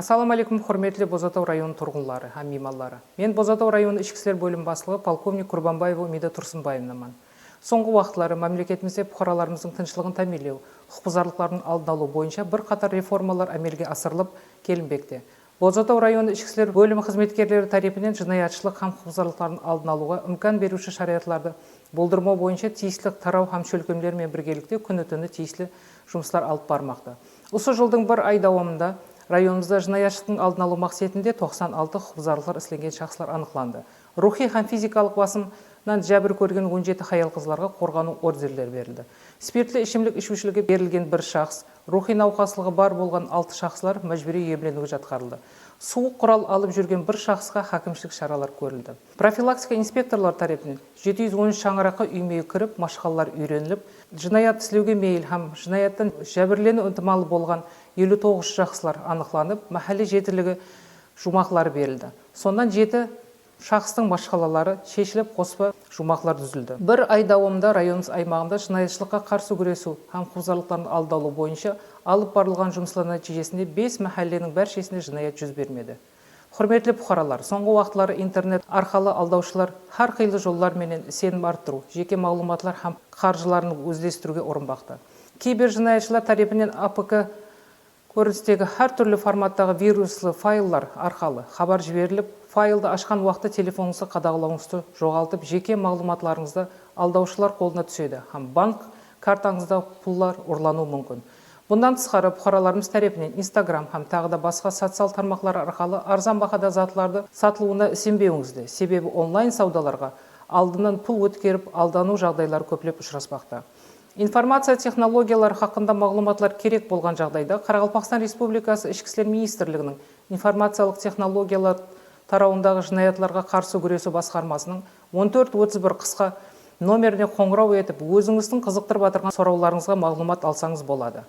Ассаламу алейкум, құрметлі Бозатау районы тұрғынлары, һәм мейманлары. Мен Бозатау районы ішкі істер бөлім бастығы полковник Құрбанбаева Умида Тұрсынбаевнамын. Соңғы уақытлары мемлекетімізде бұқараларымыздың тыншылығын тәмелеу, құқық бұзарлықтардың алдын алу бойынша бірқатар реформалар әмелге асырылып келінбекте. Бозатау районы ішкі істер бөлімі қызметкерлері тарапынан жинаятшылық һәм құқық бұзарлықтардың алдын алуға имкан беруші шариғатларды болдырмау бойынша тиісті тарау һәм шөлкемдермен біргелікте күні-түні тиісті жұмыстар алып бармақта. Осы жылдың бір ай давамында районымызда жинаятшылықтың алдын алу мақсатында 96 құқық бұзарлықтар істелген шақсылар анықталды. Рухи һәм физикалық басымнан жәбір көрген 17 хаял қызларға қорғану ордерлер берілді. Спиртлі ішімлік ішушілігі берілген бір шақс, рухи науқаслығы бар болған 6 шақсылар мәжбүри емленуге жатқарылды. Суық құрал алып жүрген бір шақсқа хакімшілік шаралар көрілді. Профилактика инспекторлар тарапынан 713 шаңыраққа үймеге кіріп, машқалар үйреніліп, жинаят істеуге мейл һәм жинаяттан жәбірлену ынтымалы болған 59 шақсылар анықланып, мәхәлле жетілігі жұмақлары берілді. Сондан 7 шақстың машқалалары шешіліп, қоспа жұмақлар түзілді. Бір ай давамында районымыз аймағында жинаятшылыққа қарсы күресу һәм құқық бұзарлықтардың алдын алу бойынша алып барылған жұмыстар нәтижесінде 5 мәхәлленің бәршесінде жинаят жүз бермеді. Құрметлі бұқаралар, соңғы уақытлары интернет арқылы алдаушылар har қилы жоллар менен сенім арттыру, жеке мағлұматлар һәм қаржыларын өздестіруге ұрынбақты. Кейбір жинаятшылар тарапынан АПК көріністегі әр түрлі форматтағы вируслы файлар арқылы хабар жіберіліп, файлды ашқан уақытта телефоныңызды қадағалауыңызды жоғалтып, жеке мағлұматларыңызды алдаушылар қолына түседі, һәм банк картаңызда пуллар ұрлану мүмкін. Бұндан тысқары бұқараларымыз тарапынан Instagram һәм тағы да басқа социал тармақтар арқылы арзан бағада затларды сатылуына сенбеуіңізді, себебі онлайн саудаларға алдынан пул өткеріп, алдану жағдайлары көплеп ұшыраспақта. Информация технологиялары хақында мағлұматлар керек болған жағдайда Қарақалпақстан Республикасы Ішкі істер министрлігінің информациялық технологиялар тарауындағы жинаятларға қарсы күресу басқармасының 1431 қысқа номеріне қоңырау етіп, өзіңіздің қызықтырып отырған сұрауларыңызға мағлұмат алсаңыз болады.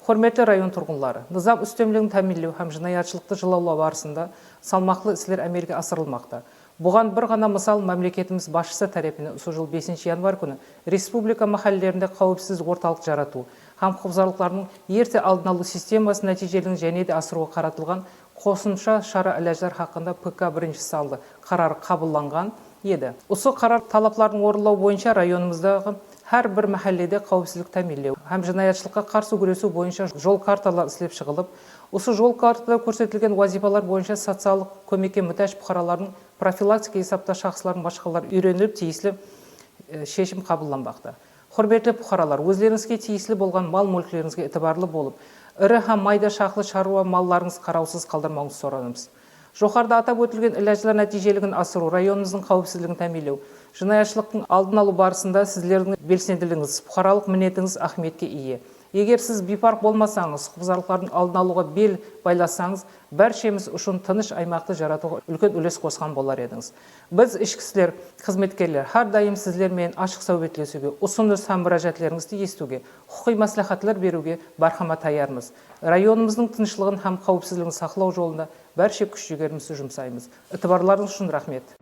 Құрметті район тұрғынлары, низам үстемлігін тәмінлеу һәм жинаятшылықты жылаулау барысында салмақлы істер әмелге асырылмақта. Бұған бір ғана мысал мемлекетіміз басшысы тарапынан осы жыл 5 январь күні республика махаллелерінде қауіпсіз орталық жарату һәм құқық бұзарлықтардың ерте алдын алу системасы нәтижелігін және де асыруға қаратылған қосымша шара әләждар хақында ПК бірінші салды қарары қабылданған еді. Осы қарар талапларын орындау бойынша районымыздағы әр бір махалледе қауіпсіздік тәмінлеу һәм жинаятшылыққа қарсы күресу бойынша жол карталар ісіліп шығылып, осы жол картада көрсетілген вазифалар бойынша социалдық көмекке мұқтаж бұқаралардың профилактика есапта шақсылардың башқалар үйреніліп тиісілі шешім қабылданбақта. Құрметлі бұқаралар, өздеріңізге тиісілі болған мал мүлкілеріңізге итибарлы болып, ірі һәм майда шақлы шаруа малларыңыз қараусыз қалдырмауыңызды сұранамыз. Жоғарыда атап өтілген иләжләр нәтижелігін асыру, районымыздың қауіпсіздігін тәмелеу, жинаятшылықтың алдын алу барысында сіздердің белсенділігіңіз, бұқаралық мінетіңіз ахметке ие. Егер сіз бейпарқ болмасаңыз, құқық бұзарлықтардың алдын алуға бел байласаңыз, бәршеміз үшін тыныш аймақты жаратуға үлкен үлес қосқан болар едіңіз. Біз ішкі істер қызметкерлер әрдайым сіздермен ашық сәубетлесуге, ұсыныс һәм мұражатларыңызды естуге, құқи мәслихатлар беруге бархама таярмыз. Районымыздың тыныштығын һәм қауіпсіздігін сақлау жолында бәрше күш-жігерімізді жұмсаймыз. Итибарларыңыз үшін рахмет.